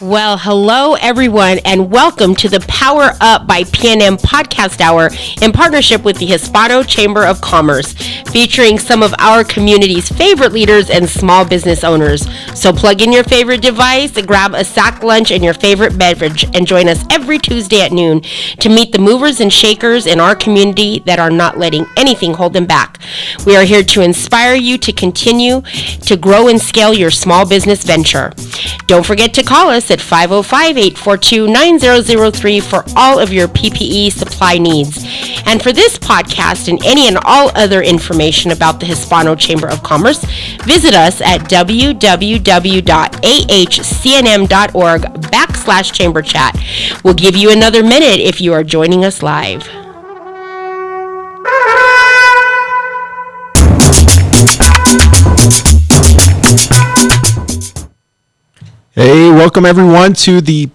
Well, hello everyone, and welcome to the Power Up by PNM podcast hour in partnership with the Hispano Chamber of Commerce, featuring some of our community's favorite leaders and small business owners. So plug in your favorite device, grab a sack lunch and your favorite beverage, and join us every Tuesday at noon to meet the movers and shakers in our community that are not letting anything hold them back. We are here to inspire you to continue to grow and scale your small business venture. Don't forget to call us at 505-842-9003 for all of your PPE supply needs. And for this podcast and any and all other information about the Hispano Chamber of Commerce, visit us at www.ahcnm.org/chamber chat. We'll give you another minute if you are joining us live. Hey, welcome everyone to the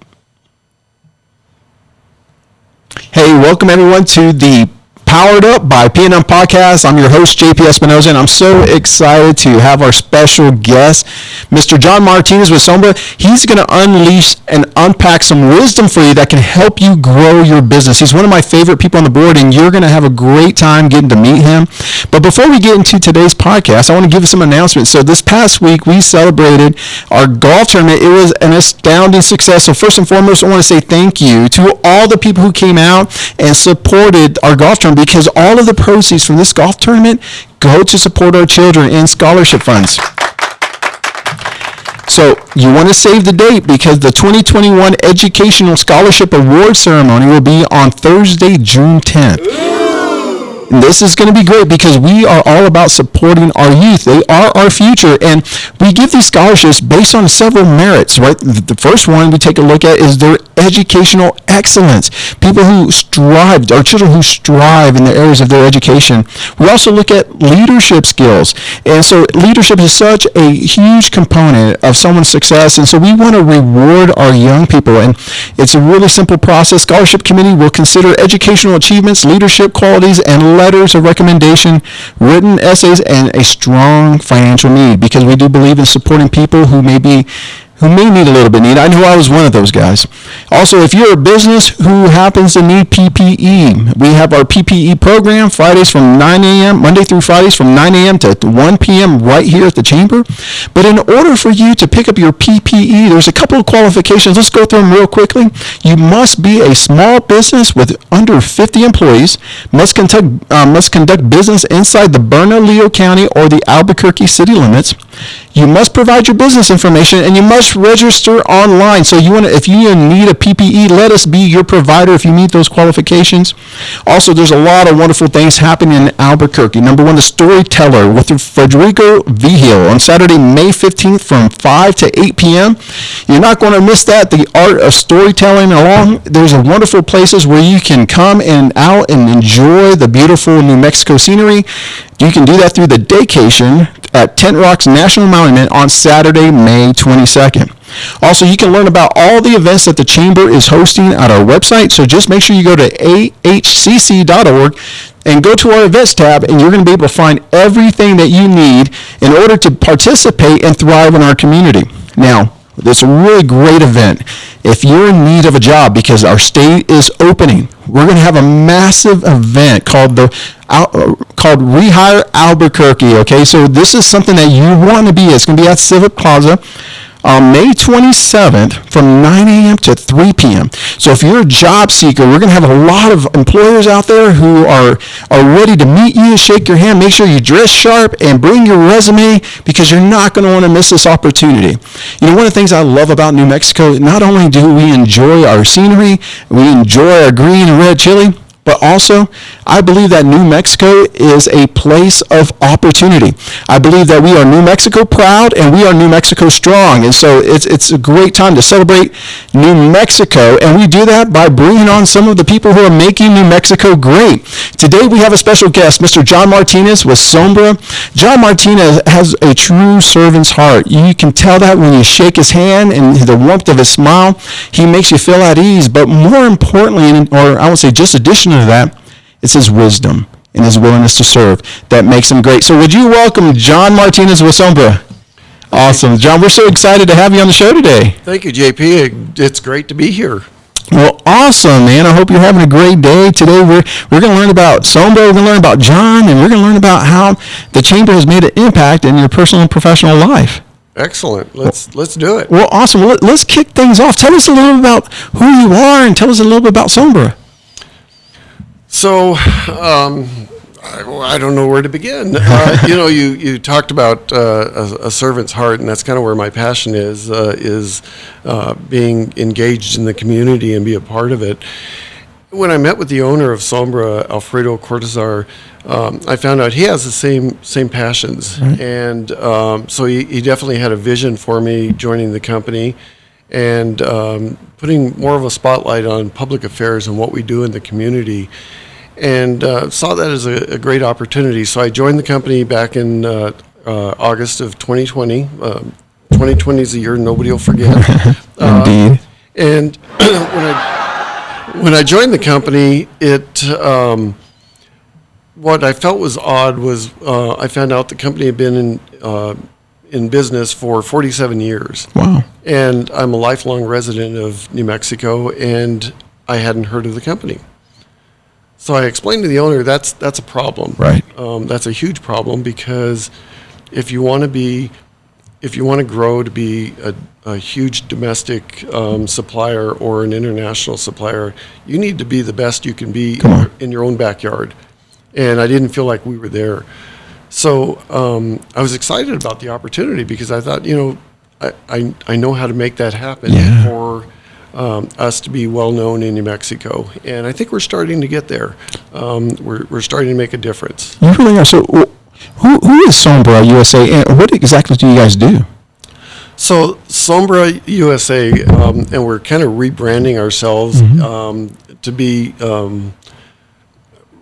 Powered Up by PNM podcast. I'm your host, JP Espinoza, and I'm so excited to have our special guest, Mr. John Martinez with Sombra. He's going to unleash and unpack some wisdom for you that can help you grow your business. He's one of my favorite people on the board, and you're going to have a great time getting to meet him. But before we get into today's podcast, I want to give you some announcements. So this past week, we celebrated our golf tournament. It was an astounding success. So first and foremost, I want to say thank you to all the people who came out and supported our golf tournament, because all of the proceeds from this golf tournament go to support our children in scholarship funds. So you want to save the date, because the 2021 Educational Scholarship Award Ceremony will be on Thursday, June 10th. And this is going to be great because we are all about supporting our youth. They are our future, and we give these scholarships based on several merits, right? The first one we take a look at is their educational excellence. People who strive, our children who strive in the areas of their education. We also look at leadership skills. And so leadership is such a huge component of someone's success, and so we want to reward our young people. And it's a really simple process. Scholarship Committee will consider educational achievements, leadership qualities, and letters of recommendation, written essays, and a strong financial need, because we do believe in supporting people who may need a little bit of need. I know I was one of those guys. Also, if you're a business who happens to need PPE, we have our PPE program Monday through Fridays from 9 a.m. to 1 p.m. right here at the Chamber. But in order for you to pick up your PPE, there's a couple of qualifications. Let's go through them real quickly. You must be a small business with under 50 employees, must conduct business inside the Bernalillo County or the Albuquerque city limits. You must provide your business information, and you must register online. So if you need a PPE, let us be your provider if you meet those qualifications. Also, there's a lot of wonderful things happening in Albuquerque. Number one, the Storyteller with Federico Vigil on Saturday, May 15th from 5 to 8 p.m. You're not going to miss that. The art of storytelling along. There's wonderful places where you can come out and enjoy the beautiful New Mexico scenery. You can do that through the Daycation at Tent Rocks National Monument on Saturday, May 22nd. Also, you can learn about all the events that the Chamber is hosting at our website. So just make sure you go to ahcc.org and go to our events tab, and you're going to be able to find everything that you need in order to participate and thrive in our community. Now, it's a really great event. If you're in need of a job, because our state is opening, we're going to have a massive event called Rehire Albuquerque. Okay, so this is something that you want to be. It's going to be at Civic Plaza on May 27th from 9 a.m. to 3 p.m. So if you're a job seeker, we're going to have a lot of employers out there who are ready to meet you, shake your hand, make sure you dress sharp, and bring your resume, because you're not going to want to miss this opportunity. You know, one of the things I love about New Mexico, not only do we enjoy our scenery, we enjoy our green and red chili, but also, I believe that New Mexico is a place of opportunity. I believe that we are New Mexico proud, and we are New Mexico strong. And so it's a great time to celebrate New Mexico. And we do that by bringing on some of the people who are making New Mexico great. Today we have a special guest, Mr. John Martinez with Sombra. John Martinez has a true servant's heart. You can tell that when you shake his hand and the warmth of his smile. He makes you feel at ease. But more importantly, or I would say just addition to that, it's his wisdom and his willingness to serve that makes him great. So would you welcome John Martinez with Sombra? Awesome. John, we're so excited to have you on the show today. Thank you, JP. It's great to be here. Well, awesome, man. I hope you're having a great day. Today we're going to learn about Sombra, we're going to learn about John, and we're going to learn about how the Chamber has made an impact in your personal and professional life. Excellent. Let's do it. Well, awesome. Well, let's kick things off. Tell us a little about who you are and tell us a little bit about Sombra. So, I don't know where to begin. You talked about a servant's heart, and that's kind of where my passion is being engaged in the community and be a part of it. When I met with the owner of Sombra, Alfredo Cortazar, I found out he has the same passions, right. And so he definitely had a vision for me joining the company and putting more of a spotlight on public affairs and what we do in the community. And saw that as a great opportunity. So I joined the company back in August of 2020. 2020 is a year nobody will forget. Indeed. And when I joined the company, what I felt was odd was I found out the company had been in business for 47 years. Wow. And I'm a lifelong resident of New Mexico, and I hadn't heard of the company. So I explained to the owner that's a problem. Right. That's a huge problem because if you want to grow to be a huge domestic supplier or an international supplier, you need to be the best you can be in your own backyard. And I didn't feel like we were there. So I was excited about the opportunity because I thought, I know how to make that happen for us to be well known in New Mexico, and I think we're starting to get there. We're starting to make a difference. You really are. So, who is Sombra USA, and what exactly do you guys do? So, Sombra USA, and we're kind of rebranding ourselves to be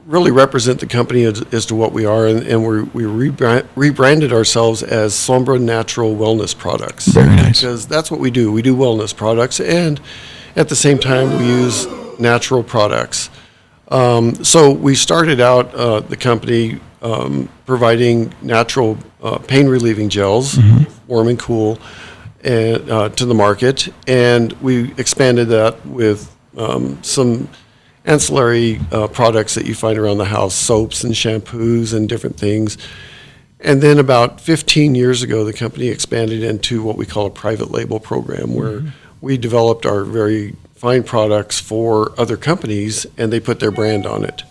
really represent the company as to what we are, and we rebranded ourselves as Sombra Natural Wellness Products. Very nice. Because that's what we do. We do wellness products, and at the same time, we use natural products. So we started out the company providing natural pain-relieving gels, warm and cool, and to the market, and we expanded that with some ancillary products that you find around the house, soaps and shampoos and different things. And then about 15 years ago, the company expanded into what we call a private label program, where we developed our very fine products for other companies, and they put their brand on it.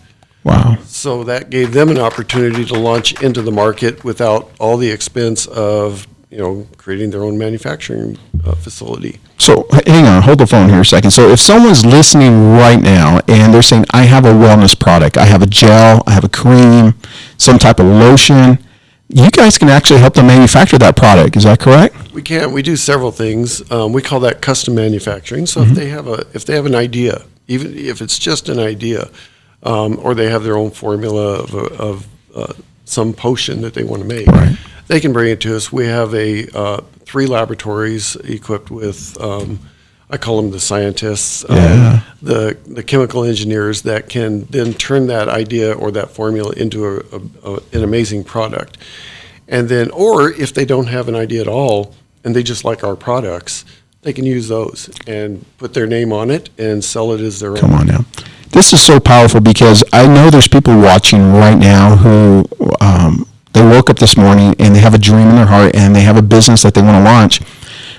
Wow. So that gave them an opportunity to launch into the market without all the expense of creating their own manufacturing facility. So hang on, hold the phone here a second. So if someone's listening right now and they're saying, I have a wellness product, I have a gel, I have a cream, some type of lotion, you guys can actually help them manufacture that product. Is that correct? We can. We do several things. We call that custom manufacturing. So if they have an idea, even if it's just an idea, or they have their own formula of some potion that they want to make, right, they can bring it to us. We have 3 laboratories equipped with, I call them the scientists, the chemical engineers that can then turn that idea or that formula into an amazing product. And then, or if they don't have an idea at all and they just like our products, they can use those and put their name on it and sell it as their own. Come on now. This is so powerful because I know there's people watching right now who they woke up this morning and they have a dream in their heart and they have a business that they want to launch,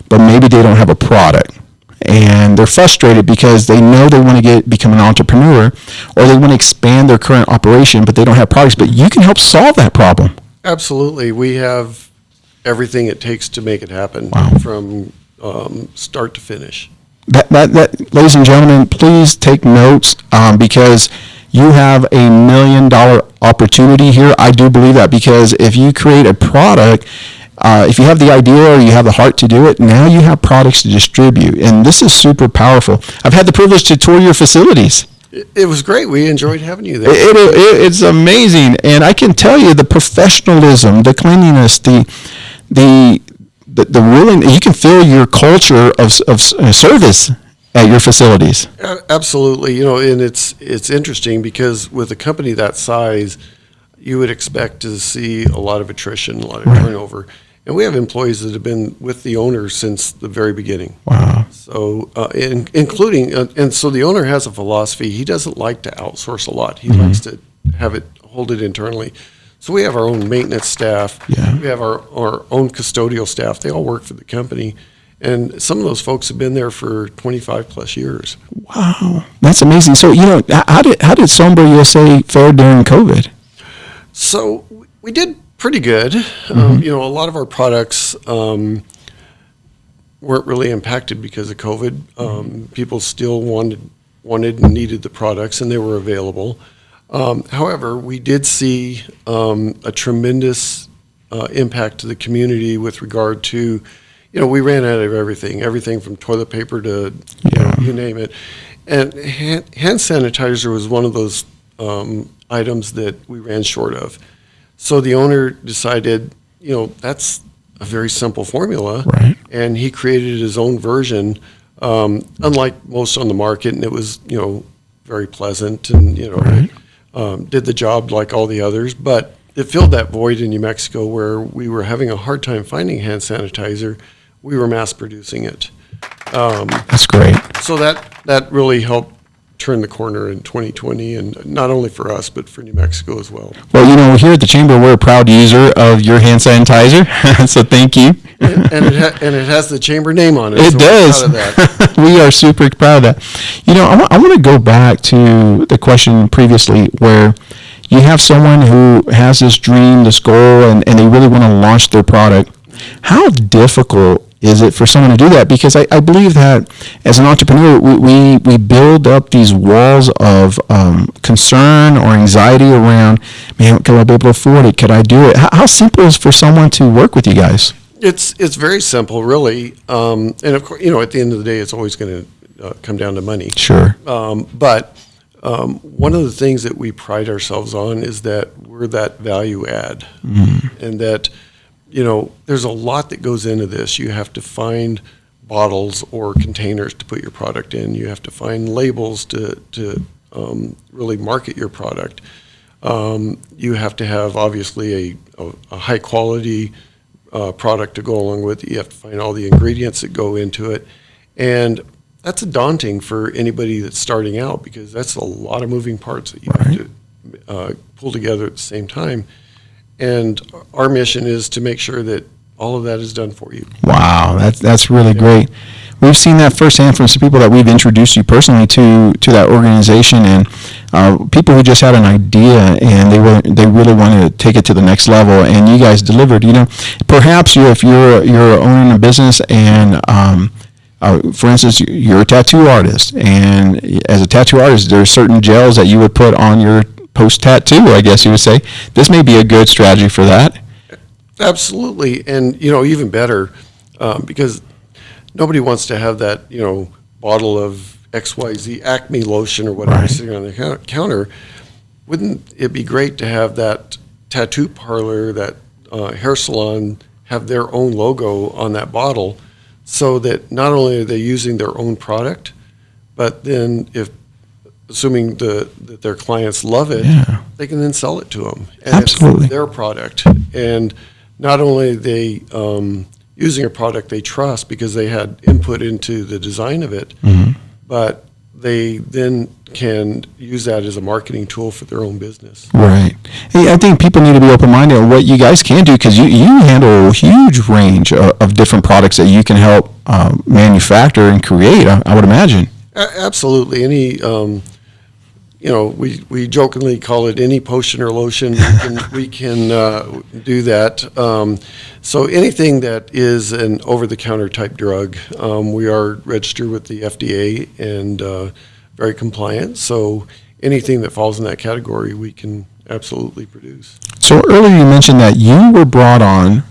but maybe they don't have a product. And they're frustrated because they know they want to become an entrepreneur, or they want to expand their current operation, but they don't have products. But you can help solve that problem. Absolutely. We have everything it takes to make it happen from start to finish. That, ladies and gentlemen, please take notes because you have $1 million opportunity here. I do believe that, because if you create a product, if you have the idea or you have the heart to do it, now you have products to distribute. And this is super powerful. I've had the privilege to tour your facilities. It was great. We enjoyed having you there. It's amazing. And I can tell you the professionalism, the cleanliness, the willing, you can feel your culture of service at your facilities. Absolutely. And it's interesting because with a company that size, you would expect to see a lot of attrition, a lot of turnover. And we have employees that have been with the owner since the very beginning. Wow. So, including, and so the owner has a philosophy. He doesn't like to outsource a lot. He likes to hold it internally. So we have our own maintenance staff. Yeah. We have our own custodial staff. They all work for the company. And some of those folks have been there for 25 plus years. Wow. That's amazing. So, how did Sombra USA fare during COVID? So we did pretty good. A lot of our products weren't really impacted because of COVID. People still wanted and needed the products, and they were available. However, we did see a tremendous impact to the community with regard to, we ran out of everything from toilet paper to you name it. And hand sanitizer was one of those items that we ran short of. So the owner decided, that's a very simple formula. Right. And he created his own version, unlike most on the market, and it was, very pleasant and, Right. Did the job like all the others. But it filled that void in New Mexico where we were having a hard time finding hand sanitizer. We were mass producing it. That's great. So that really helped turn the corner in 2020, and not only for us, but for New Mexico as well. Well, here at the Chamber, we're a proud user of your hand sanitizer, so thank you. And it has the Chamber name on it. It so does. We're proud of that. We are super proud of that. I want to go back to the question previously where you have someone who has this dream, this goal, and they really want to launch their product. How difficult is it for someone to do that? Because I believe that as an entrepreneur, we build up these walls of concern or anxiety around, man, could I be able to afford it? Could I do it? How simple is it for someone to work with you guys? It's very simple, really. And of course, at the end of the day, it's always going to come down to money. Sure. But one of the things that we pride ourselves on is that we're that value add, and that there's a lot that goes into this. You have to find bottles or containers to put your product in. You have to find labels to really market your product. You have to have obviously a high quality product to go along with it. You have to find all the ingredients that go into it, and that's daunting for anybody that's starting out because that's a lot of moving parts that you have to pull together at the same time. And our mission is to make sure that all of that is done for you. Wow, that's really great. We've seen that firsthand from some people that we've introduced you personally to that organization, and people who just had an idea and they really wanted to take it to the next level, and you guys delivered. Perhaps if you're owning a business and for instance, you're a tattoo artist, and as a tattoo artist, there are certain gels that you would put on your post-tattoo, I guess you would say. This may be a good strategy for that. Absolutely. And, even better, because nobody wants to have that, bottle of XYZ Acme lotion or whatever sitting on the counter. Wouldn't it be great to have that tattoo parlor, that hair salon, have their own logo on that bottle so that not only are they using their own product, but then assuming that their clients love it, they can then sell it to them. And Absolutely. It's their product. And not only are they using a product they trust because they had input into the design of it, but they then can use that as a marketing tool for their own business. Right. Hey, I think people need to be open-minded on what you guys can do because you handle a huge range of different products that you can help manufacture and create, I would imagine. Absolutely. Any we jokingly call it any potion or lotion. We can do that. So anything that is an over-the-counter type drug, we are registered with the FDA and very compliant. So anything that falls in that category, we can absolutely produce. So earlier you mentioned that you were brought on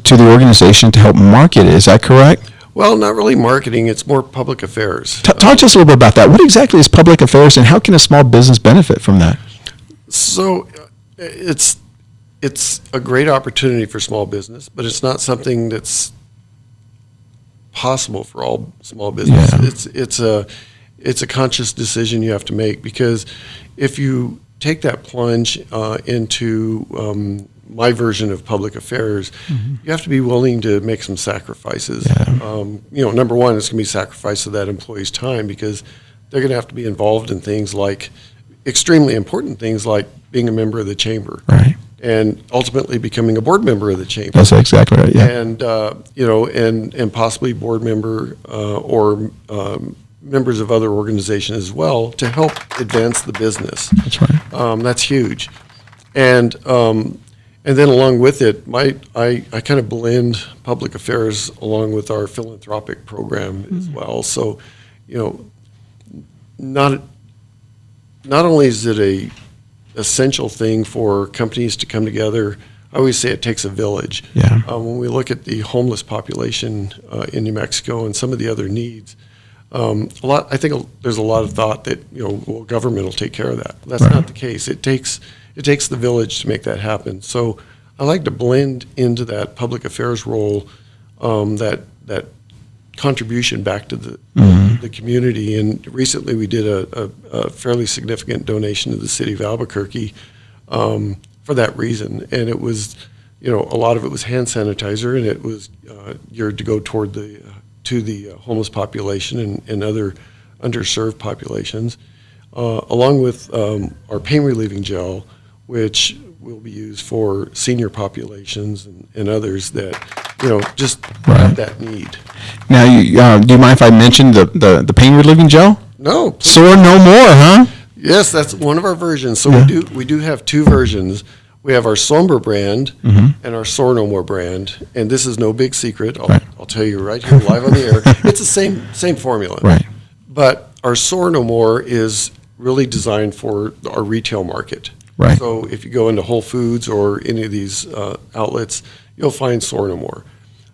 to the organization to help market it. Is that correct? Well, not really marketing. It's more public affairs. Talk to us a little bit about that. What exactly is public affairs, and how can a small business benefit from that? So it's a great opportunity for small business, but it's not something that's possible for all small business. Yeah. It's a conscious decision you have to make, because if you take that plunge into my version of public affairs, you have to be willing to make some sacrifices. Number one, it's going to be sacrifice of that employee's time, because they're going to have to be involved in things like extremely important things like being a member of the chamber. Right. And ultimately becoming a board member of the chamber. That's exactly right. Yeah. And and possibly board member or members of other organizations as well, to help advance the business. That's right. That's huge. And then along with it, I kind of blend public affairs along with our philanthropic program as well. So, not only is it a essential thing for companies to come together. I always say it takes a village. Yeah. When we look at the homeless population in New Mexico and some of the other needs, I think there's a lot of thought that government will take care of that. That's not the case. It takes the village to make that happen. So I like to blend into that public affairs role, that contribution back to the community. And recently we did a fairly significant donation to the city of Albuquerque for that reason. And it was, a lot of it was hand sanitizer, and it was geared to go toward to the homeless population and other underserved populations, along with our pain relieving gel, which will be used for senior populations and others that just have that need. Now, do you mind if I mention the pain relieving gel? No. Please. Sore no more, huh? Yes, that's one of our versions. So we do have two versions. We have our Sombra brand and our Sore No More brand, and this is no big secret. I'll tell you right here live on the air. It's the same formula. Right. But our Sore No More is really designed for our retail market. Right. So if you go into Whole Foods or any of these outlets, you'll find Sore No More.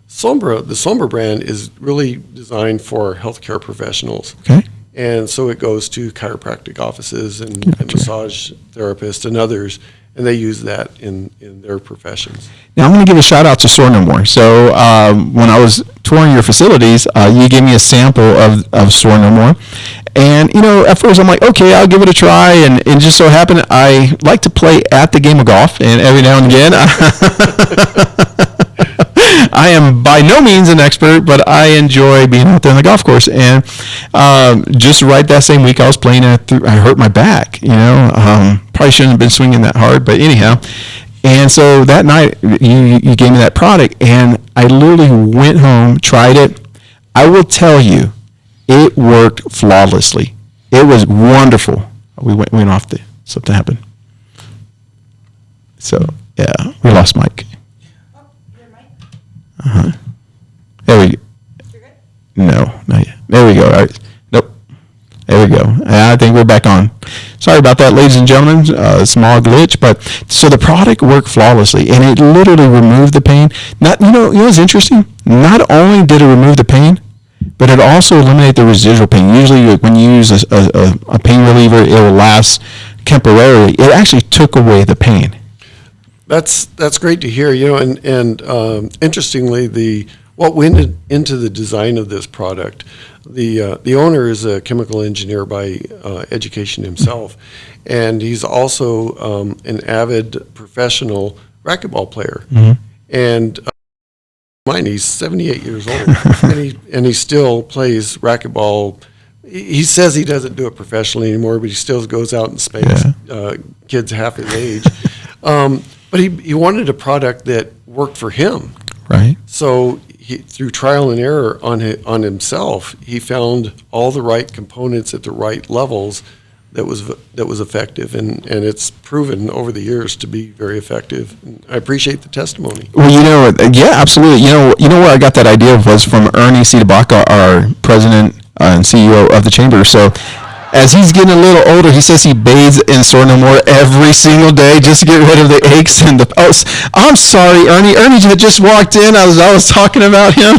The Sombra brand is really designed for healthcare professionals. Okay. And so it goes to chiropractic offices and massage therapists and others, and they use that in their professions. Now, I'm going to give a shout out to Sore No More. So when I was touring your facilities, you gave me a sample of Sore No More. And, at first I'm like, okay, I'll give it a try. And it just so happened I like to play at the game of golf. And every now and again, I am by no means an expert, but I enjoy being out there on the golf course. And just right that same week I was playing, I hurt my back, probably shouldn't have been swinging that hard, but anyhow. And so that night you gave me that product, and I literally went home, tried it. I will tell you, it worked flawlessly. It was wonderful. We went off something happened. So, yeah, we lost Mike. There we go. You're good? No, not yet. There we go. All right. Nope. There we go. I think we're back on. Sorry about that, ladies and gentlemen. Small glitch, but so the product worked flawlessly, and it literally removed the pain. What's interesting? Not only did it remove the pain, but it also eliminated the residual pain. Usually, when you use a pain reliever, it will last temporarily. It actually took away the pain. That's great to hear. And interestingly, what went into the design of this product, the owner is a chemical engineer by education himself, and he's also an avid professional racquetball player. And he's 78 years old, and he still plays racquetball. He says he doesn't do it professionally anymore, but he still goes out and spanks kids half his age. But he wanted a product that worked for him. Right. So through trial and error on himself, he found all the right components at the right levels that was effective, and it's proven over the years to be very effective. And I appreciate the testimony. Well, yeah, absolutely. Where I got that idea was from Ernie Cedabaka, our president and CEO of the chamber. So as he's getting a little older, he says he bathes in Sore No More every single day just to get rid of the aches and the. Oh, I'm sorry, Ernie. Ernie just walked in. I was talking about him.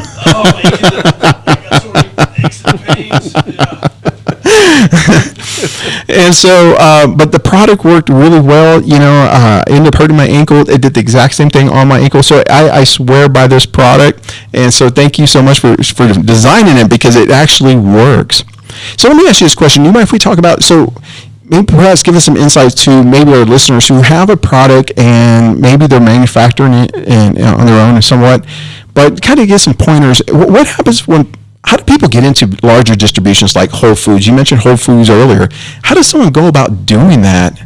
Aches and pains. Yeah. And so, but the product worked really well. I ended up hurting my ankle. It did the exact same thing on my ankle. So I swear by this product. And so thank you so much for designing it, because it actually works. So let me ask you this question. You mind if we talk about, maybe perhaps give us some insights to maybe our listeners who have a product and maybe they're manufacturing it on their own somewhat, but kind of get some pointers. What happens how do people get into larger distributions like Whole Foods? You mentioned Whole Foods earlier. How does someone go about doing that?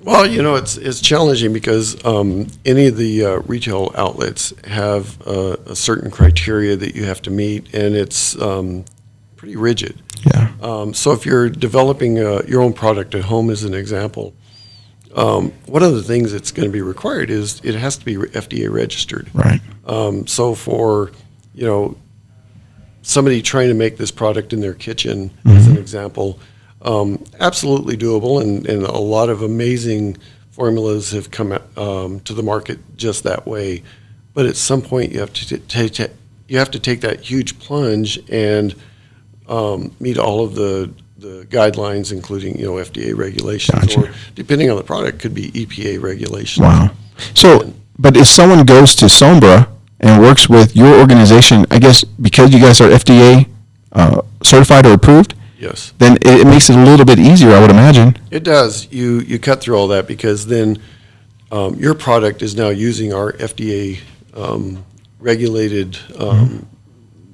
Well, it's challenging because any of the retail outlets have a certain criteria that you have to meet, and it's pretty rigid. Yeah. So if you're developing your own product at home, as an example, one of the things that's going to be required is it has to be FDA registered. Right. So for somebody trying to make this product in their kitchen, as an example, absolutely doable, and a lot of amazing formulas have come to the market just that way. But at some point, you have to take that huge plunge and meet all of the guidelines, including FDA regulations, Gotcha. or depending on the product, could be EPA regulations. Wow. So, but if someone goes to Sombra and works with your organization, I guess because you guys are FDA certified or approved, Yes. then it makes it a little bit easier, I would imagine. It does. You cut through all that because then your product is now using our FDA regulated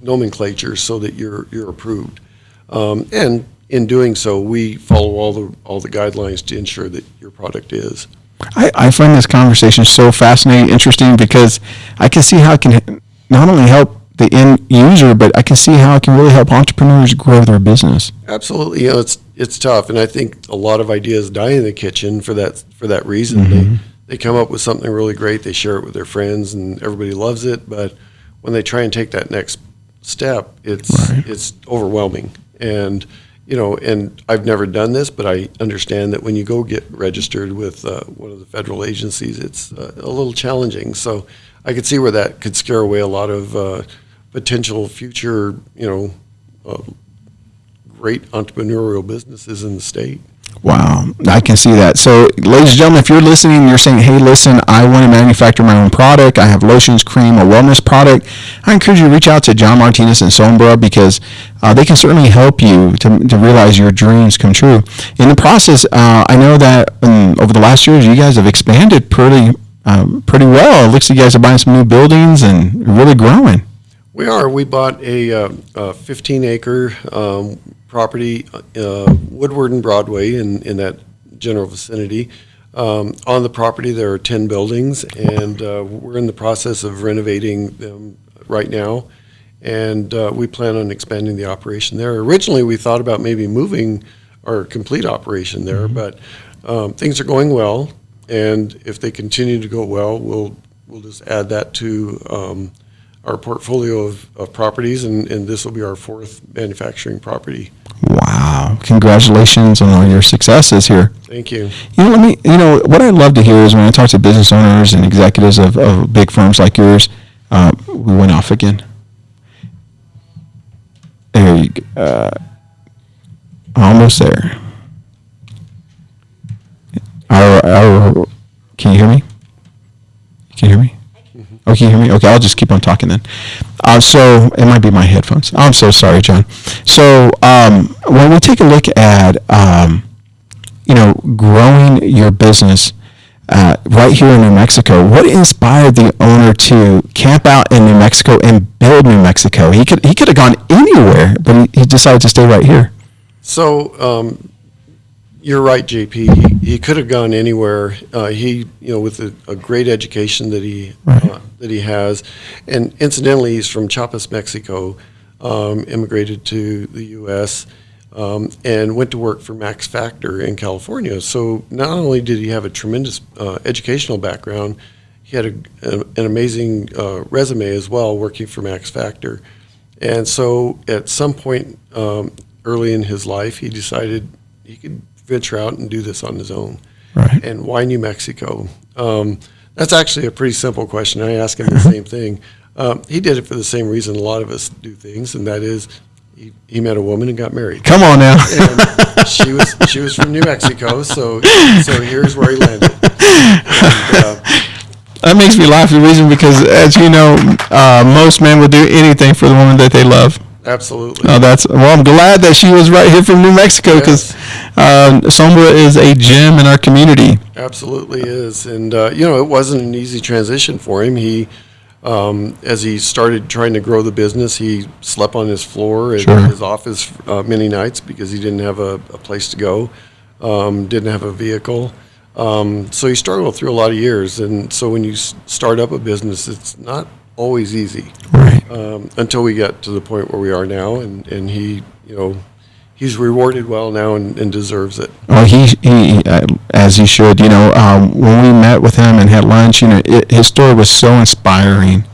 nomenclature so that you're approved. And in doing so, we follow all the guidelines to ensure that your product is. I find this conversation so fascinating, interesting, because I can see how it can not only help the end user, but I can see how it can really help entrepreneurs grow their business. Absolutely. It's tough, and I think a lot of ideas die in the kitchen for that reason. They come up with something really great, they share it with their friends, and everybody loves it, but when they try and take that next step, it's overwhelming. And and I've never done this, but I understand that when you go get registered with one of the federal agencies, it's a little challenging. So I could see where that could scare away a lot of potential future, great entrepreneurial businesses in the state. Wow, I can see that. So, ladies and gentlemen, if you're listening and you're saying, hey, listen, I want to manufacture my own product, I have lotions, cream, a wellness product, I encourage you to reach out to John Martinez and Sombra because they can certainly help you to realize your dreams come true. In the process, I know that over the last years, you guys have expanded pretty well. It looks like you guys are buying some new buildings and really growing. We are. We bought a 15-acre property, Woodward and Broadway, in that general vicinity. On the property, there are 10 buildings, and we're in the process of renovating them right now. And we plan on expanding the operation there. Originally, we thought about maybe moving our complete operation there, but things are going well. And if they continue to go well, we'll just add that to our portfolio of properties, and this will be our fourth manufacturing property. Wow. Congratulations on all your successes here. Thank you. What I love to hear is when I talk to business owners and executives of big firms like yours, we went off again. There you go. Almost there. Can you hear me? Can you hear me? Oh, can you hear me? Okay, I'll just keep on talking then. So it might be my headphones. I'm so sorry, John. So when we take a look at, growing your business right here in New Mexico, what inspired the owner to camp out in New Mexico and build New Mexico? He could have gone anywhere, but he decided to stay right here. So you're right, JP. He could have gone anywhere. With a great education that he has, and incidentally, he's from Chiapas, Mexico. Immigrated to the U.S. And went to work for Max Factor in California. So not only did he have a tremendous educational background, he had an amazing resume as well, working for Max Factor. And so at some point early in his life, he decided he could venture out and do this on his own. Right. And why New Mexico? That's actually a pretty simple question. I asked him the same thing. He did it for the same reason a lot of us do things, and that is he met a woman and got married. Come on now. And she was from New Mexico, so here's where he landed. That makes me laugh. The reason because, as you know, most men would do anything for the woman that they love. Absolutely. Oh, I'm glad that she was right here from New Mexico, because Sombra is a gem in our community. Absolutely is. And, it wasn't an easy transition for him. He, as he started trying to grow the business, he slept on his floor at his office many nights because he didn't have a place to go, didn't have a vehicle. So he struggled through a lot of years. And so when you start up a business, it's not always easy. Right. Until we get to the point where we are now, and he, he's rewarded well now and deserves it. Well, he as he should. When we met with him and had lunch, his story was so inspiring,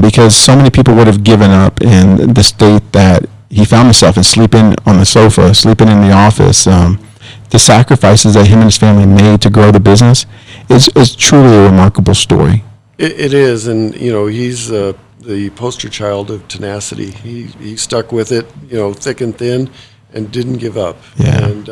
because so many people would have given up in the state that he found himself in, sleeping on the sofa, sleeping in the office. The sacrifices that him and his family made to grow the business is truly a remarkable story. It is, and he's the poster child of tenacity. He stuck with it, thick and thin, and didn't give up. Yeah. And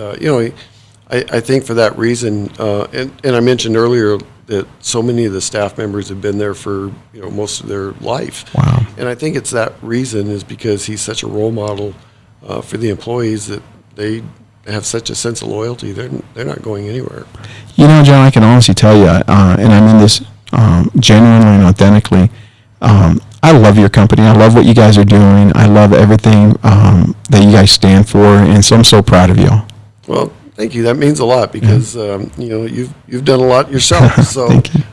I think for that reason, and I mentioned earlier that so many of the staff members have been there for most of their life. Wow. And I think it's that reason is because he's such a role model for the employees that they have such a sense of loyalty. They're not going anywhere. John, I can honestly tell you, and I mean this genuinely and authentically, I love your company. I love what you guys are doing. I love everything that you guys stand for, and so I'm so proud of you. Well, thank you. That means a lot because you've done a lot yourself. So Thank you.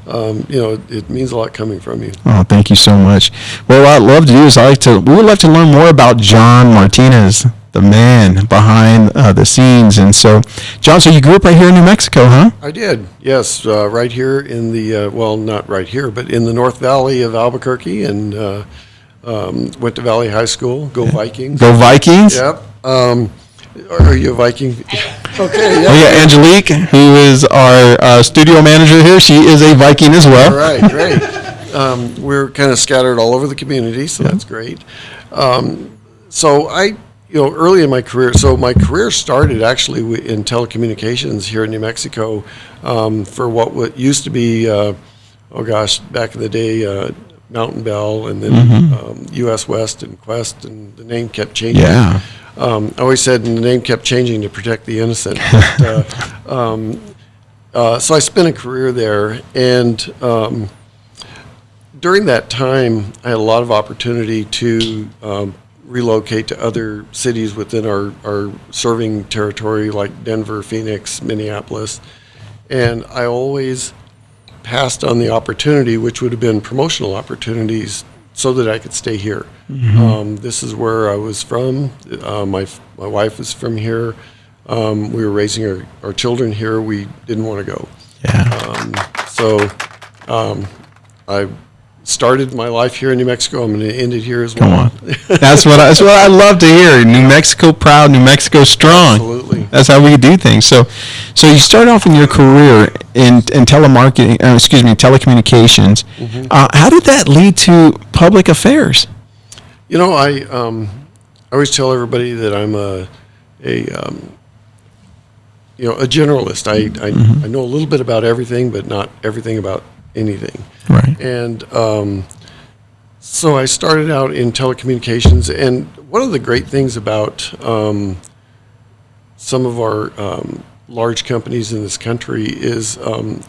It means a lot coming from you. Oh, thank you so much. Well, what I'd love to do is we would love to learn more about John Martinez, the man behind the scenes. And so, John, so you grew up right here in New Mexico, huh? I did, yes, right here in the, not right here, but in the North Valley of Albuquerque, and went to Valley High School. Go Vikings. Go Vikings. Yep. Are you a Viking? Okay, yeah. Oh, yeah, Angelique, who is our studio manager here, she is a Viking as well. All right, great. We're kind of scattered all over the community, so that's great. So I, early in my career, my career started actually in telecommunications here in New Mexico for what used to be, back in the day, Mountain Bell, and then U.S. West and Quest, and the name kept changing. Yeah. I always said the name kept changing to protect the innocent. But, so I spent a career there, and during that time, I had a lot of opportunity to relocate to other cities within our serving territory, like Denver, Phoenix, Minneapolis, and I always passed on the opportunity, which would have been promotional opportunities, so that I could stay here. This is where I was from. My wife is from here. We were raising our children here. We didn't want to go. Yeah. So I started my life here in New Mexico. I'm going to end it here as well. Come on. That's what I love to hear. New Mexico proud, New Mexico strong. Absolutely. That's how we do things. So you start off in your career in telemarketing, telecommunications. How did that lead to public affairs? I always tell everybody that I'm a generalist. I know a little bit about everything, but not everything about anything. Right. And so I started out in telecommunications, and one of the great things about some of our large companies in this country is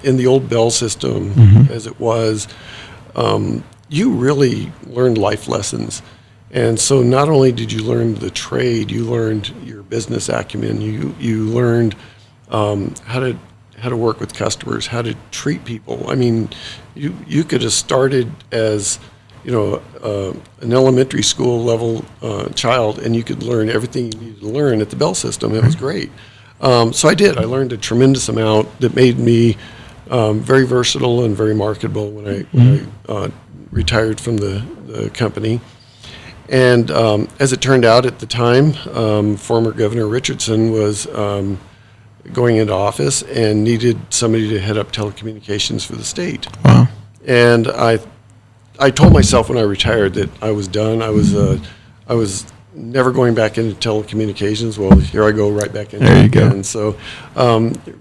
in the old Bell system, as it was, you really learned life lessons. And so not only did you learn the trade, you learned your business acumen. You learned how to work with customers, how to treat people. I mean, you could have started as an elementary school level child, and you could learn everything you needed to learn at the Bell system. It was great. So I did. I learned a tremendous amount that made me very versatile and very marketable when I retired from the company. And as it turned out at the time, former Governor Richardson was going into office and needed somebody to head up telecommunications for the state. Wow. And I told myself when I retired that I was done. I was never going back into telecommunications. Well, here I go right back into it. There you go. And so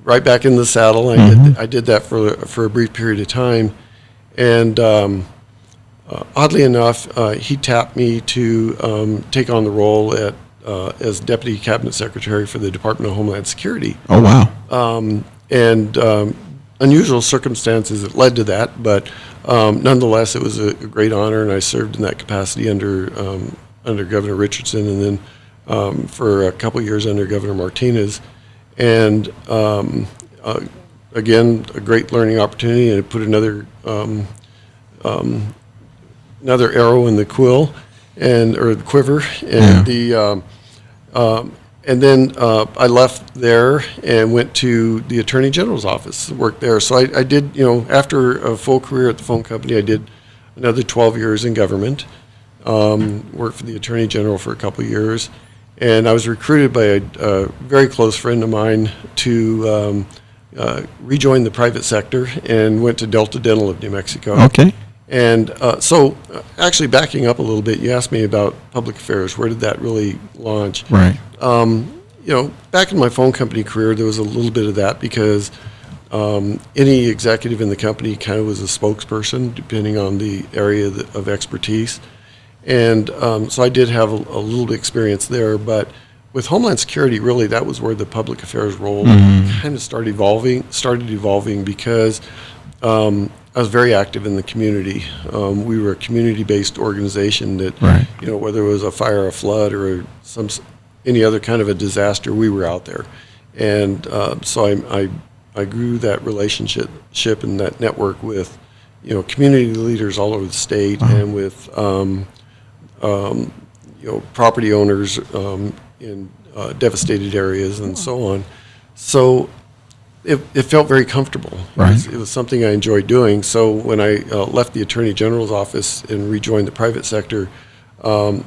right back in the saddle. I did that for a brief period of time. And oddly enough, he tapped me to take on the role as Deputy Cabinet Secretary for the Department of Homeland Security. Oh, wow. And unusual circumstances that led to that, but nonetheless, it was a great honor, and I served in that capacity under Governor Richardson, and then for a couple years under Governor Martinez. And again, a great learning opportunity, and it put another arrow in the quill, or the quiver, and and then I left there and went to the Attorney General's office, worked there. So I did, after a full career at the phone company, I did another 12 years in government, worked for the Attorney General for a couple of years, and I was recruited by a very close friend of mine to rejoin the private sector, and went to Delta Dental of New Mexico. Okay. And so actually backing up a little bit, you asked me about public affairs. Where did that really launch? Right. Back in my phone company career, there was a little bit of that because any executive in the company kind of was a spokesperson, depending on the area of expertise. And so I did have a little bit of experience there. But with Homeland Security, really, that was where the public affairs role kind of started evolving because I was very active in the community. We were a community-based organization that, whether it was a fire, a flood, or any other kind of a disaster, we were out there. And so I grew that relationship and that network with, community leaders all over the state, and with, property owners in devastated areas and so on. So it felt very comfortable. Right. It was something I enjoyed doing. So when I left the Attorney General's office and rejoined the private sector,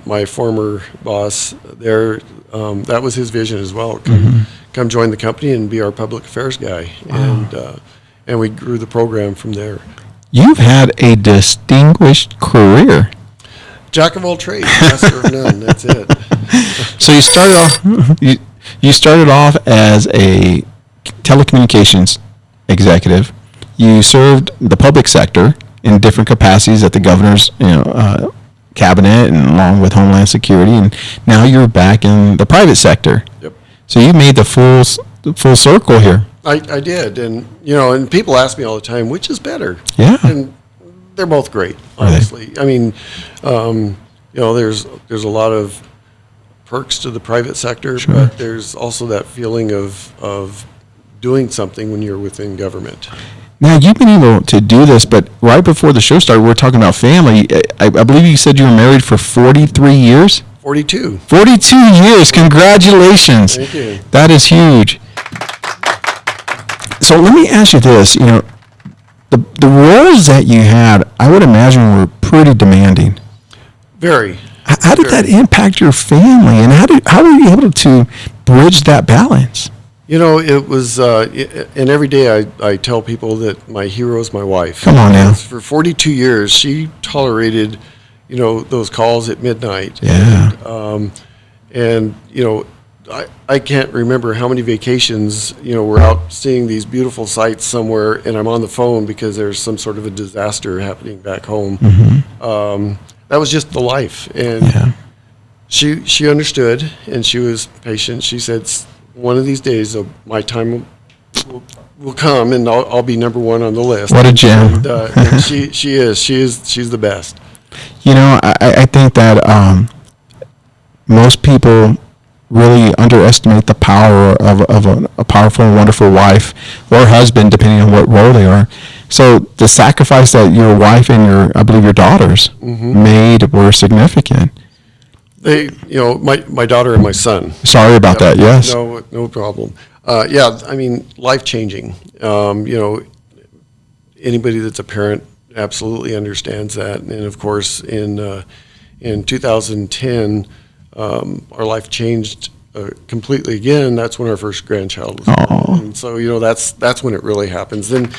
my former boss there, that was his vision as well. Come join the company and be our public affairs guy. Wow. And we grew the program from there. You've had a distinguished career. Jack of all trades, master of none. That's it. So you started off as a telecommunications executive. You served the public sector in different capacities at the governor's cabinet and along with Homeland Security, and now you're back in the private sector. Yep. So you made the full circle here. I did, and and people ask me all the time, which is better? Yeah. And they're both great, honestly. I mean, there's a lot of perks to the private sector, Sure. but there's also that feeling of doing something when you're within government. Now, you've been able to do this, but right before the show started, we were talking about family. I believe you said you were married for 43 years? 42. 42 years. Congratulations. Thank you. That is huge. So let me ask you this. The roles that you had, I would imagine, were pretty demanding. Very. How did that impact your family, and how were you able to bridge that balance? It was, and every day I tell people that my hero is my wife. Come on now. For 42 years, she tolerated, those calls at midnight. Yeah. And I can't remember how many vacations, we're out seeing these beautiful sights somewhere, and I'm on the phone because there's some sort of a disaster happening back home. Mm-hmm. That was just the life. And she understood, and she was patient. She said, one of these days, my time will come, and I'll be number one on the list. What a gem! And she's the best. I think that most people really underestimate the power of a powerful and wonderful wife or husband, depending on what role they are. So the sacrifice that your wife and I believe your daughters made were significant. They, my daughter and my son. Sorry about that. Yes. No problem. I mean, life-changing. Anybody that's a parent absolutely understands that. And of course, in 2010, our life changed completely again. That's when our first grandchild was born. And so, that's when it really happens. Then,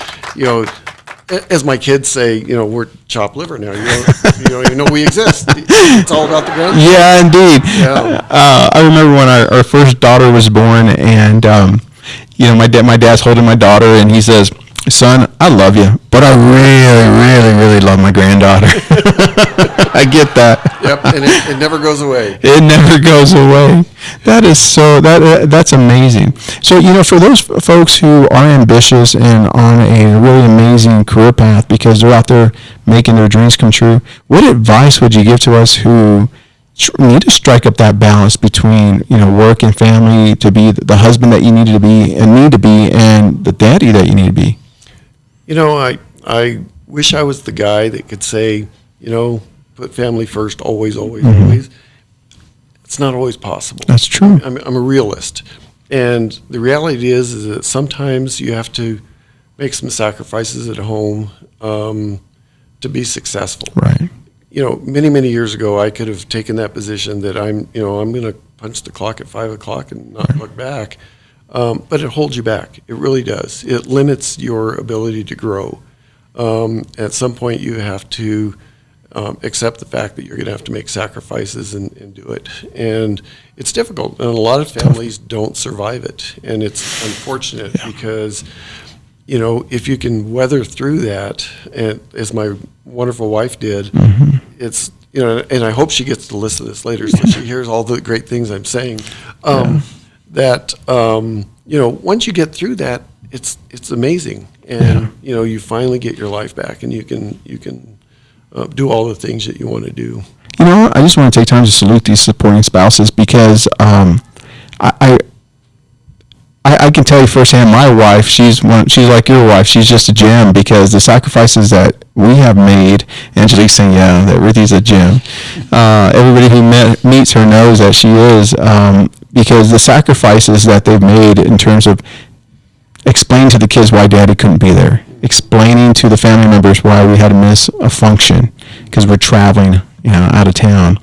as my kids say, we're chopped liver now. You don't even know we exist. It's all about the grandchild. Yeah, indeed. Yeah. I remember when our first daughter was born, and my dad's holding my daughter, and he says, son, I love you, but I really, really, really love my granddaughter. I get that. Yep, and it never goes away. It never goes away. That is that's amazing. So, for those folks who are ambitious and on a really amazing career path because they're out there making their dreams come true, what advice would you give to us who need to strike up that balance between, work and family, to be the husband that you need to be and the daddy that you need to be? I wish I was the guy that could say, put family first, always, always, always. It's not always possible. That's true. I'm a realist. And the reality is that sometimes you have to make some sacrifices at home to be successful. Right. Many, many years ago, I could have taken that position that I'm going to punch the clock at 5 o'clock and not look back. But it holds you back. It really does. It limits your ability to grow. At some point, you have to accept the fact that you're going to have to make sacrifices and do it. And it's difficult. And a lot of families don't survive it. And it's unfortunate because, if you can weather through that, and as my wonderful wife did, it's, and I hope she gets to listen to this later so she hears all the great things I'm saying. That once you get through that, it's amazing, and you finally get your life back, and you can do all the things that you want to do. I just want to take time to salute these supporting spouses because I can tell you firsthand, my wife, she's like your wife. She's just a gem because the sacrifices that we have made, Angelique's saying, yeah, that Ruthie's a gem. Everybody who meets her knows that she is, because the sacrifices that they've made in terms of explaining to the kids why Daddy couldn't be there, explaining to the family members why we had to miss a function because we're traveling, out of town.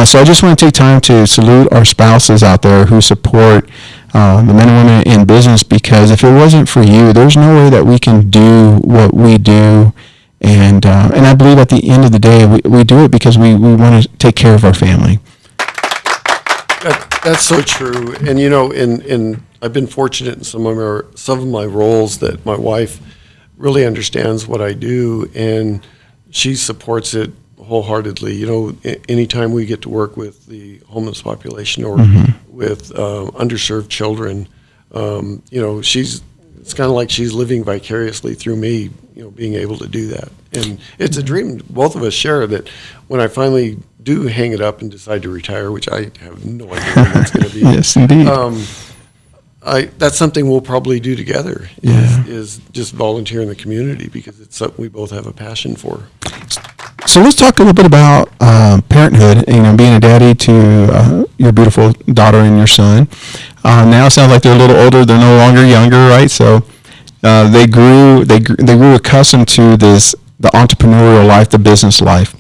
So I just want to take time to salute our spouses out there who support the men and women in business, because if it wasn't for you, there's no way that we can do what we do. And I believe at the end of the day, we do it because we want to take care of our family. That's so true. And, in I've been fortunate in some of my roles that my wife really understands what I do, and she supports it wholeheartely. Anytime we get to work with the homeless population or with underserved children, it's kind of like she's living vicariously through me, being able to do that. And it's a dream both of us share, that when I finally do hang it up and decide to retire, which I have no idea when that's going to be. Yes, indeed. That's something we'll probably do together, is just volunteer in the community, because it's something we both have a passion for. So let's talk a little bit about parenthood, being a daddy to your beautiful daughter and your son. Now it sounds like they're a little older. They're no longer younger, right? So they grew accustomed to the entrepreneurial life, the business life.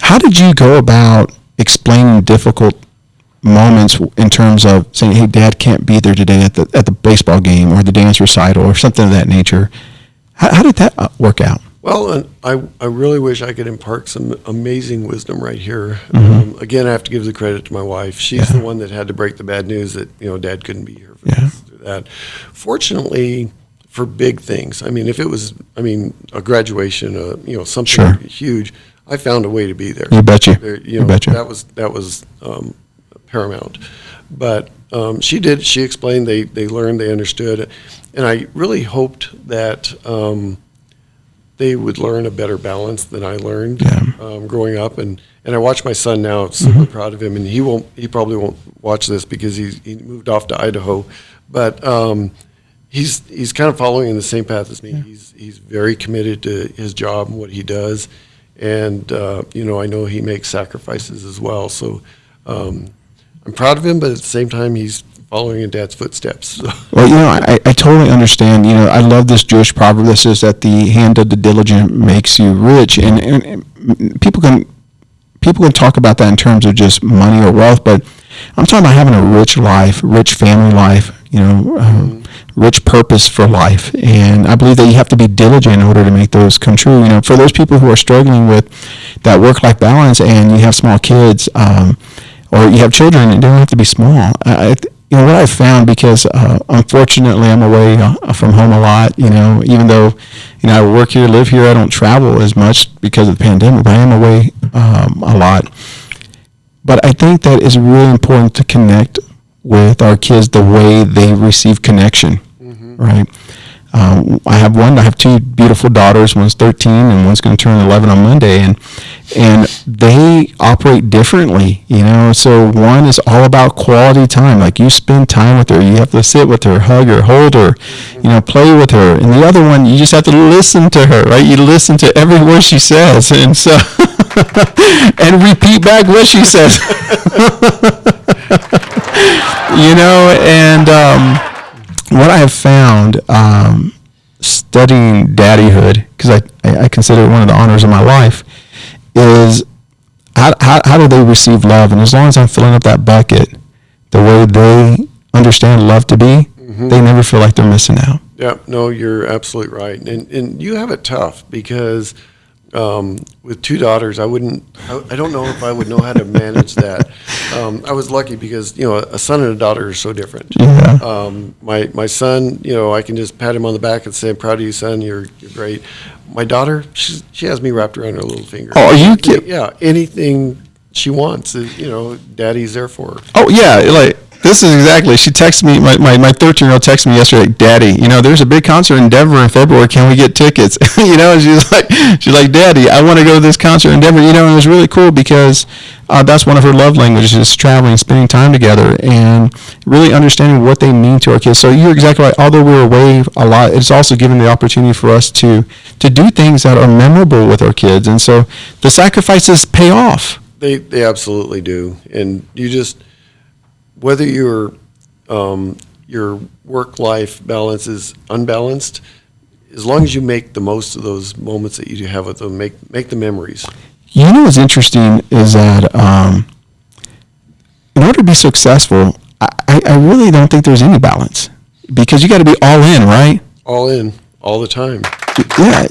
How did you go about explaining difficult moments in terms of saying, hey, Dad can't be there today at the baseball game or the dance recital or something of that nature? How did that work out? Well, I really wish I could impart some amazing wisdom right here. Again, I have to give the credit to my wife. She's the one that had to break the bad news that, Dad couldn't be here for this or that. Fortunately, for big things, if it was, a graduation, something huge, I found a way to be there. You betcha. You betcha. That was paramount. But she did. She explained. They learned. They understood. And I really hoped that they would learn a better balance than I learned growing up. And I watch my son now. I'm super proud of him. And he probably won't watch this because he moved off to Idaho. But he's kind of following in the same path as me. He's very committed to his job and what he does. And, I know he makes sacrifices as well. So I'm proud of him, but at the same time, he's following in Dad's footsteps. So. Well, I totally understand. I love this Jewish proverb that says that the hand of the diligent makes you rich. And people can talk about that in terms of just money or wealth, but I'm talking about having a rich life, rich family life, rich purpose for life. And I believe that you have to be diligent in order to make those come true. For those people who are struggling with that work-life balance and you have small kids, or you have children, it don't have to be small. what I found, because unfortunately I'm away from home a lot, even though, I work here, live here, I don't travel as much because of the pandemic, but I am away a lot. But I think that it's really important to connect with our kids the way they receive connection, right? I have two beautiful daughters. One's 13 and one's going to turn 11 on Monday, and they operate differently, So one is all about quality time, like you spend time with her, you have to sit with her, hug her, hold her, play with her. And the other one, you just have to listen to her, right? You listen to every word she says, and so and repeat back what she says, And what I have found studying daddyhood, because I consider it one of the honors of my life, is how do they receive love? And as long as I'm filling up that bucket the way they understand love to be, they never feel like they're missing out. Yeah, no, you're absolutely right. And you have it tough because with two daughters, I don't know if I would know how to manage that. I was lucky because, a son and a daughter are so different. Yeah. My son, I can just pat him on the back and say, I'm proud of you, son, you're great. My daughter, she has me wrapped around her little finger. Oh, are you kidding? Yeah, anything she wants, daddy's there for her. Oh, yeah, this is exactly, she texted me, my 13-year-old texted me yesterday, Daddy, there's a big concert in Denver in February, can we get tickets? And she's like, Daddy, I want to go to this concert in Denver, and it was really cool because that's one of her love languages, is traveling, spending time together, and really understanding what they mean to our kids. So you're exactly right, although we're away a lot, it's also given the opportunity for us to do things that are memorable with our kids, and so the sacrifices pay off. They absolutely do, and you just, whether your work-life balance is unbalanced, as long as you make the most of those moments that you have with them, make the memories. What's interesting is that in order to be successful, I really don't think there's any balance, because you got to be all in, right? All in, all the time. Yeah,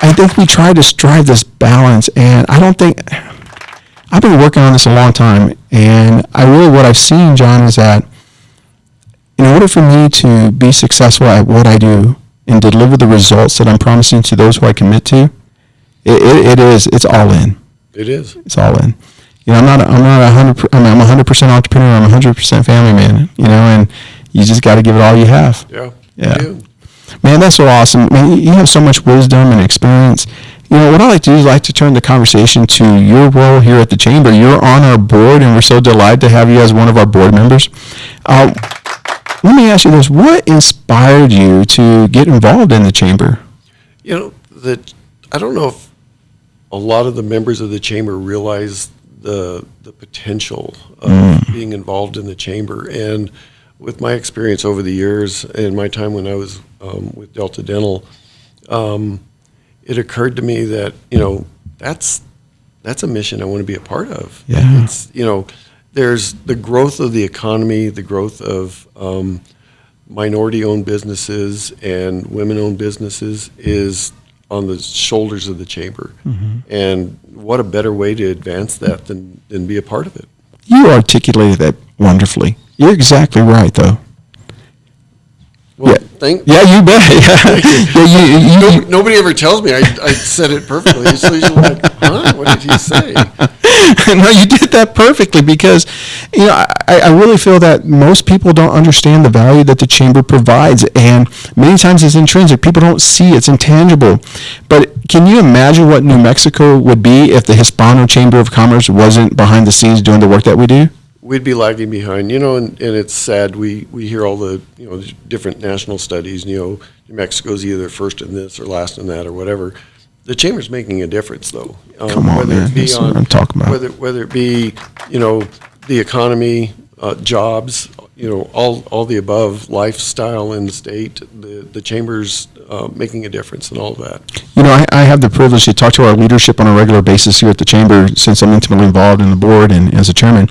I think we try to strive this balance, and I don't think. I've been working on this a long time, and what I've seen, John, is that in order for me to be successful at what I do and deliver the results that I'm promising to those who I commit to, it's all in. It is. It's all in. I'm not 100%. I'm 100% entrepreneur. I'm 100% family man. And you just got to give it all you have. Yeah. Yeah. You do. Man, that's so awesome. Man, you have so much wisdom and experience. What I like to do is I like to turn the conversation to your role here at the Chamber. You're on our board, and we're so delighted to have you as one of our board members. Let me ask you this. What inspired you to get involved in the Chamber? I don't know if a lot of the members of the Chamber realize the potential of being involved in the Chamber. And with my experience over the years and my time when I was with Delta Dental, it occurred to me that, that's a mission I want to be a part of. Yeah. It's, there's the growth of the economy, the growth of minority-owned businesses and women-owned businesses is on the shoulders of the Chamber. And what a better way to advance that than be a part of it. You articulated that wonderfully. You're exactly right, though. Well, yeah, you bet. Nobody ever tells me I said it perfectly. It's usually like, what did he say? No, you did that perfectly because, I really feel that most people don't understand the value that the Chamber provides, and many times it's intrinsic. People don't see it's intangible. But can you imagine what New Mexico would be if the Hispano Chamber of Commerce wasn't behind the scenes doing the work that we do? We'd be lagging behind, and it's sad. We hear all the, different national studies, New Mexico's either first in this or last in that or whatever. The Chamber's making a difference, though. Come on, man. That's what I'm talking about. Whether it be, the economy, jobs, all the above, lifestyle in the state, the Chamber's making a difference in all of that. I have the privilege to talk to our leadership on a regular basis here at the Chamber since I'm intimately involved in the board and as a chairman.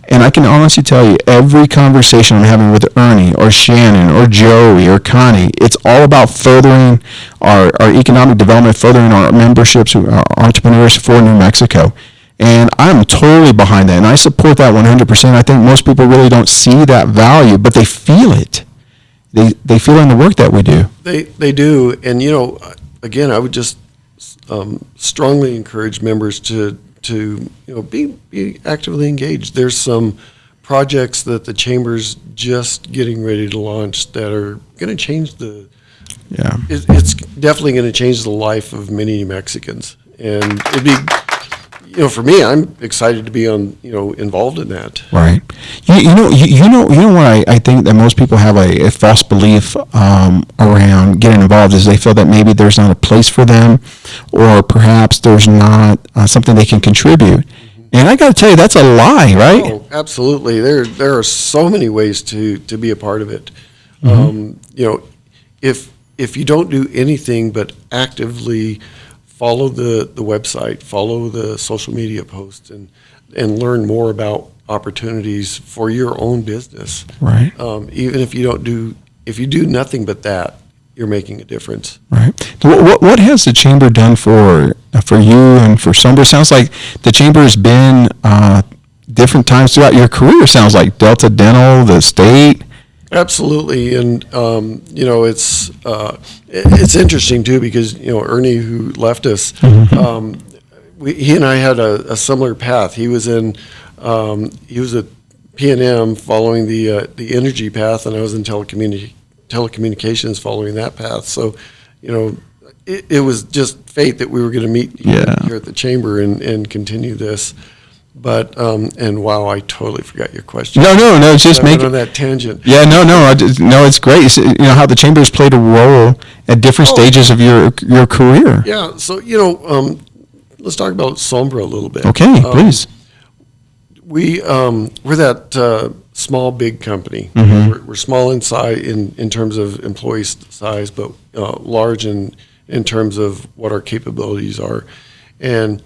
And I can honestly tell you, every conversation I'm having with Ernie or Shannon or Joey or Connie, it's all about furthering our economic development, furthering our memberships, our entrepreneurs for New Mexico. And I'm totally behind that, and I support that 100%. I think most people really don't see that value, but they feel it. They feel in the work that we do. They do, and again, I would just strongly encourage members to be actively engaged. There's some projects that the chamber's just getting ready to launch that are going to change it's definitely going to change the life of many New Mexicans, and it'd be. For me, I'm excited to be involved in that. Right. You know what I think that most people have a false belief around getting involved is they feel that maybe there's not a place for them, or perhaps there's not something they can contribute. Mm-hmm. And I got to tell you, that's a lie, right? Oh, absolutely. There are so many ways to be a part of it. Mm-hmm. If you don't do anything but actively follow the website, follow the social media posts, and learn more about opportunities for your own business. Right. Even if you do nothing but that, you're making a difference. Right. What has the chamber done for you and for Sombra? Sounds like the chamber has been different times throughout your career. Sounds like Delta Dental, the state. Absolutely, and it's interesting too because Ernie, who left us, he and I had a similar path. He was at PNM following the energy path, and I was in telecommunications following that path. So, it was just fate that we were going to meet here at the chamber and continue this. But and wow, I totally forgot your question. No, just make it on that tangent. Yeah, no, it's great. How the chamber has played a role at different stages of your career. Yeah, so let's talk about Sombra a little bit. Okay, please. We're that small big company. Mm-hmm. We're small in size in terms of employee size, but large in terms of what our capabilities are, and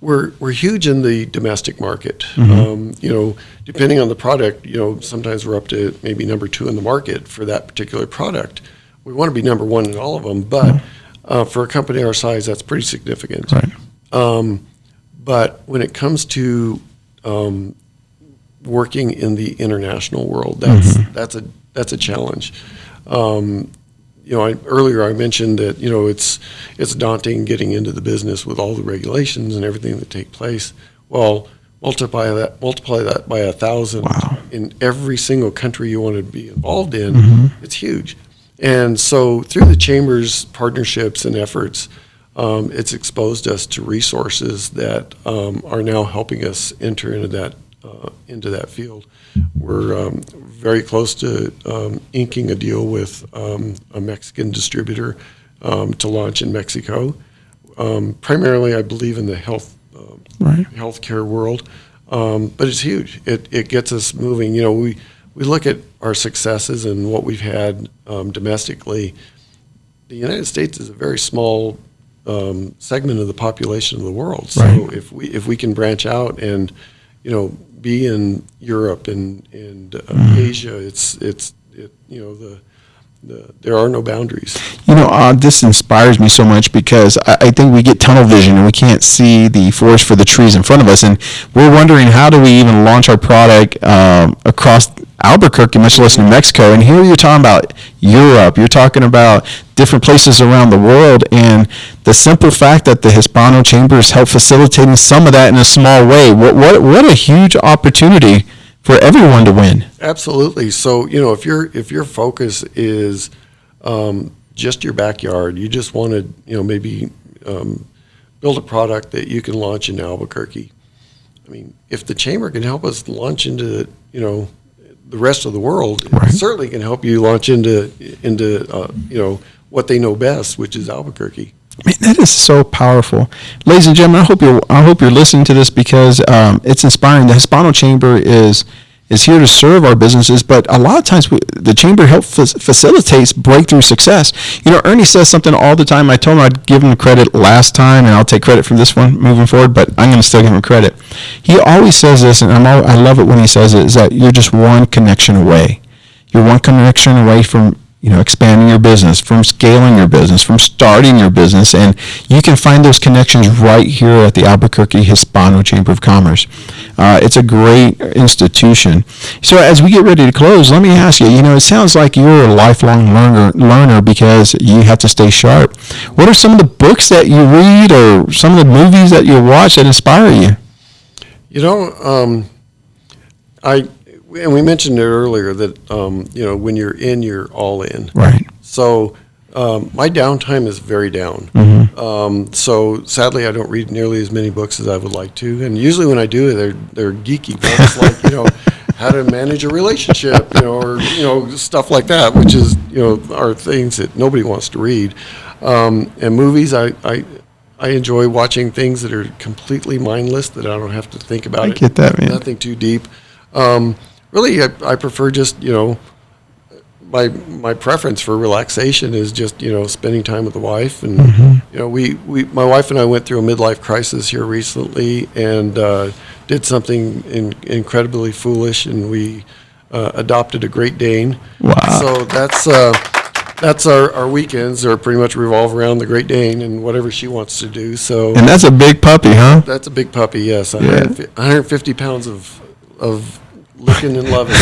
we're huge in the domestic market. Mm-hmm. Depending on the product, sometimes we're up to maybe number 2 in the market for that particular product. We want to be number 1 in all of them, but for a company our size, that's pretty significant. Right. But when it comes to working in the international world, that's a challenge. Earlier I mentioned that it's daunting getting into the business with all the regulations and everything that take place. Well, multiply that by 1,000 in every single country you want to be involved in. Mm-hmm. It's huge. And so through the chamber's partnerships and efforts, it's exposed us to resources that are now helping us enter into that field. We're very close to inking a deal with a Mexican distributor to launch in Mexico. Primarily, I believe in the healthcare world, but it's huge. It gets us moving. We look at our successes and what we've had domestically. The United States is a very small segment of the population of the world. So if we can branch out and be in Europe and Asia, there are no boundaries. This inspires me so much because I think we get tunnel vision and we can't see the forest for the trees in front of us, and we're wondering how do we even launch our product across Albuquerque, much less New Mexico. And here you're talking about Europe, you're talking about different places around the world, and the simple fact that the Hispano Chambers help facilitating some of that in a small way, what a huge opportunity for everyone to win. Absolutely. So if your focus is just your backyard, you just want to maybe build a product that you can launch in Albuquerque. I mean, if the chamber can help us launch into the rest of the world, it certainly can help you launch into what they know best, which is Albuquerque. Man, that is so powerful, ladies and gentlemen. I hope you're listening to this because it's inspiring. The Hispano Chamber is here to serve our businesses, but a lot of times the chamber facilitates breakthrough success. Ernie says something all the time. I told him I'd give him credit last time, and I'll take credit from this one moving forward, but I'm going to still give him credit. He always says this, and I love it when he says it, is that you're just one connection away. You're one connection away from expanding your business, from scaling your business, from starting your business. And you can find those connections right here at the Albuquerque Hispano Chamber of Commerce. It's a great institution. So as we get ready to close, let me ask you, it sounds like you're a lifelong learner because you have to stay sharp. What are some of the books that you read or some of the movies that you watch that inspire you? And we mentioned it earlier that, when you're in, you're all in. Right. So my downtime is very down. So sadly, I don't read nearly as many books as I would like to. And usually when I do, they're geeky books like, how to manage a relationship, or, stuff like that, which is, are things that nobody wants to read. And movies, I enjoy watching things that are completely mindless, that I don't have to think about it. I get that, man. Nothing too deep. Really, I prefer just, my preference for relaxation is just, spending time with the wife. And, my wife and I went through a midlife crisis here recently and did something incredibly foolish, and we adopted a Great Dane. Wow. So that's our weekends are pretty much revolve around the Great Dane and whatever she wants to do. So. And that's a big puppy, huh? That's a big puppy, yes. Yeah. 150 pounds of licking and loving.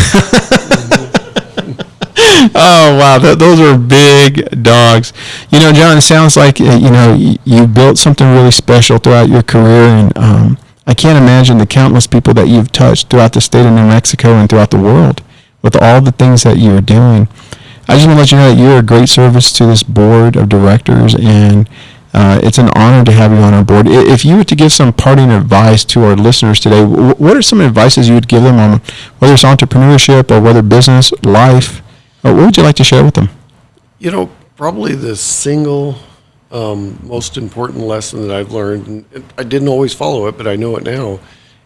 Oh, wow. Those are big dogs. John, it sounds like, you built something really special throughout your career. And I can't imagine the countless people that you've touched throughout the state of New Mexico and throughout the world with all the things that you're doing. I just want to let you know that you're a great service to this board of directors, and it's an honor to have you on our board. If you were to give some parting advice to our listeners today, what are some advices you would give them on whether it's entrepreneurship or whether business, life? What would you like to share with them? Probably the single most important lesson that I've learned, and I didn't always follow it, but I know it now,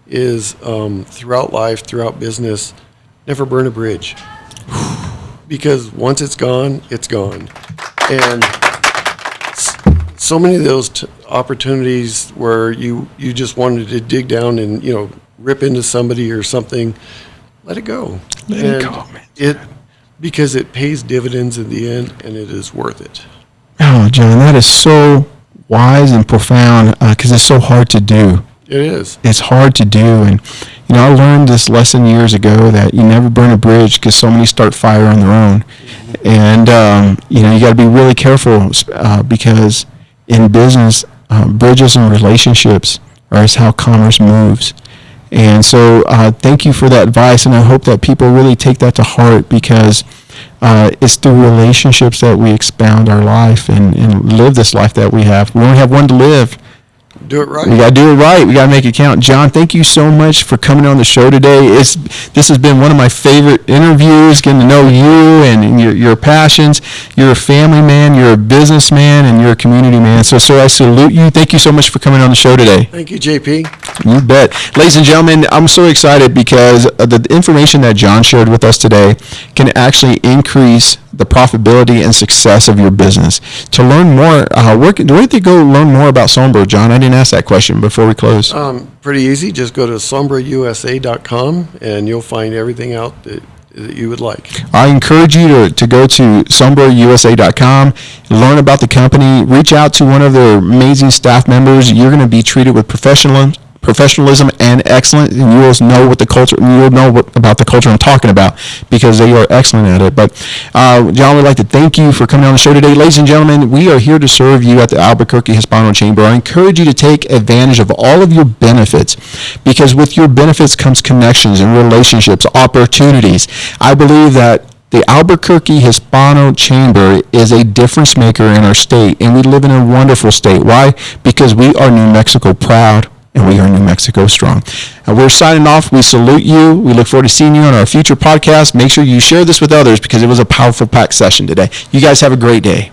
is throughout life, throughout business, never burn a bridge. Because once it's gone, it's gone. And so many of those opportunities where you just wanted to dig down and, rip into somebody or something, let it go. Let it go, man. Because it pays dividends in the end, and it is worth it. Oh, John, that is so wise and profound because it's so hard to do. It is. It's hard to do. And, I learned this lesson years ago that you never burn a bridge because so many start fire on their own. And, you got to be really careful because in business, bridges and relationships are how commerce moves. And so thank you for that advice, and I hope that people really take that to heart because it's through relationships that we expound our life and live this life that we have. We only have one to live. Do it right. We got to do it right. We got to make it count. John, thank you so much for coming on the show today. This has been one of my favorite interviews, getting to know you and your passions. You're a family man, you're a businessman, and you're a community man. So I salute you. Thank you so much for coming on the show today. Thank you, JP. You bet. Ladies and gentlemen, I'm so excited because the information that John shared with us today can actually increase the profitability and success of your business. To learn more, where did they go learn more about Sombra, John? I didn't ask that question before we close. Pretty easy. Just go to sombrausa.com and you'll find everything out that you would like. I encourage you to go to sombrausa.com, learn about the company, reach out to one of their amazing staff members. You're going to be treated with professionalism and excellence, and you will know what the culture. You'll know about the culture I'm talking about because they are excellent at it. But John, we'd like to thank you for coming on the show today, ladies and gentlemen. We are here to serve you at the Albuquerque Hispano Chamber. I encourage you to take advantage of all of your benefits because with your benefits comes connections and relationships, opportunities. I believe that the Albuquerque Hispano Chamber is a difference maker in our state, and we live in a wonderful state. Why? Because we are New Mexico proud. And we are New Mexico strong. We're signing off. We salute you. We look forward to seeing you on our future podcast. Make sure you share this with others because it was a powerful packed session today. You guys have a great day.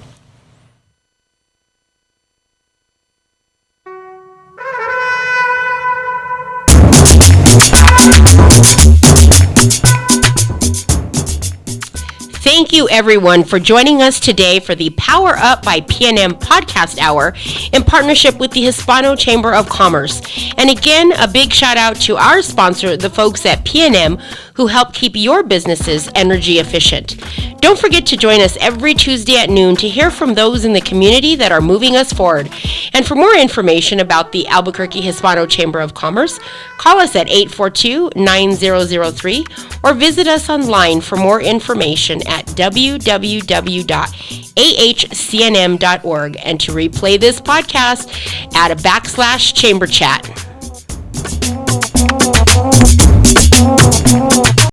Thank you, everyone, for joining us today for the Power Up by PNM podcast hour in partnership with the Hispano Chamber of Commerce. And again, a big shout out to our sponsor, the folks at PNM, who help keep your businesses energy efficient. Don't forget to join us every Tuesday at noon to hear from those in the community that are moving us forward. And for more information about the Albuquerque Hispano Chamber of Commerce, call us at 842-9003 or visit us online for more information at www.ahcnm.org, and to replay this podcast, add a /chamber chat.